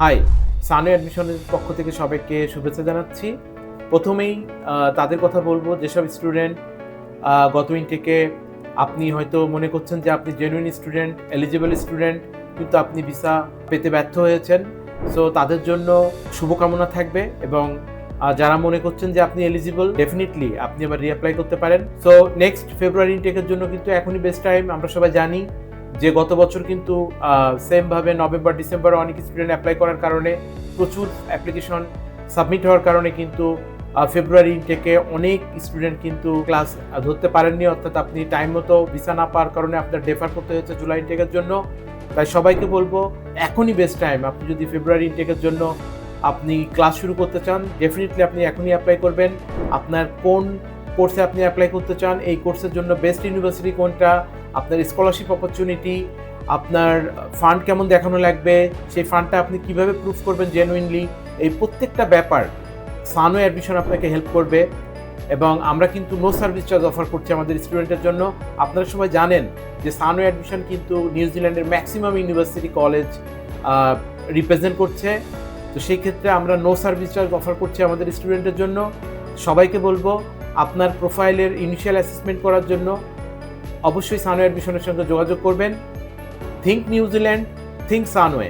High, Sanu অ্যাডমিশনের পক্ষ থেকে সবাইকে শুভেচ্ছা জানাচ্ছি। প্রথমেই তাদের কথা বলবো যেসব স্টুডেন্ট গত ইনটেকে আপনি হয়তো মনে করছেন যে আপনি জেনুইন স্টুডেন্ট, এলিজিবল স্টুডেন্ট, কিন্তু আপনি ভিসা পেতে ব্যর্থ হয়েছেন। সো তাদের জন্য শুভকামনা থাকবে এবং যারা মনে করছেন যে আপনি এলিজিবল, ডেফিনেটলি আপনি আবার রিঅ্যাপ্লাই করতে পারেন। সো নেক্সট ফেব্রুয়ারি ইনটেকের জন্য কিন্তু এখনই বেস্ট টাইম। আমরা সবাই জানি যে গত বছর কিন্তু সেমভাবে নভেম্বর ডিসেম্বরে অনেক স্টুডেন্ট অ্যাপ্লাই করার কারণে প্রচুর অ্যাপ্লিকেশন সাবমিট হওয়ার কারণে কিন্তু ফেব্রুয়ারি ইনটেকে অনেক স্টুডেন্ট কিন্তু ক্লাস ধরতে পারেননি, অর্থাৎ আপনি টাইম মতো ভিসা না পাওয়ার কারণে আপনার ডেফার করতে হয়েছে জুলাই ইনটেকের জন্য। তাই সবাইকে বলবো এখনই বেস্ট টাইম। আপনি যদি ফেব্রুয়ারি ইনটেকের জন্য আপনি ক্লাস শুরু করতে চান, ডেফিনেটলি আপনি এখনই অ্যাপ্লাই করবেন। আপনার কোন কোর্সে আপনি অ্যাপ্লাই করতে চান, এই কোর্সের জন্য বেস্ট ইউনিভার্সিটি কোনটা, আপনার স্কলারশিপ অপরচুনিটি, আপনার ফান্ড কেমন দেখানো লাগবে, সেই ফান্ডটা আপনি কিভাবে প্রুফ করবেন জেনুইনলি, এই প্রত্যেকটা ব্যাপার সানু অ্যাডমিশন আপনাকে হেল্প করবে। এবং আমরা কিন্তু নো সার্ভিস চার্জ অফার করছি আমাদের স্টুডেন্টের জন্য। আপনারা সবাই জানেন যে সানু অ্যাডমিশন কিন্তু নিউজিল্যান্ডের ম্যাক্সিমাম ইউনিভার্সিটি কলেজ রিপ্রেজেন্ট করছে। তো সেই ক্ষেত্রে আমরা নো সার্ভিস চার্জ অফার করছি আমাদের স্টুডেন্টের জন্য। সবাইকে বলবো আপনার প্রোফাইলের ইনিশিয়াল অ্যাসেসমেন্ট করার জন্য অবশ্যই সানু অ্যাডমিশনের সঙ্গে যোগাযোগ করবেন। Think New Zealand, think সানওয়ে।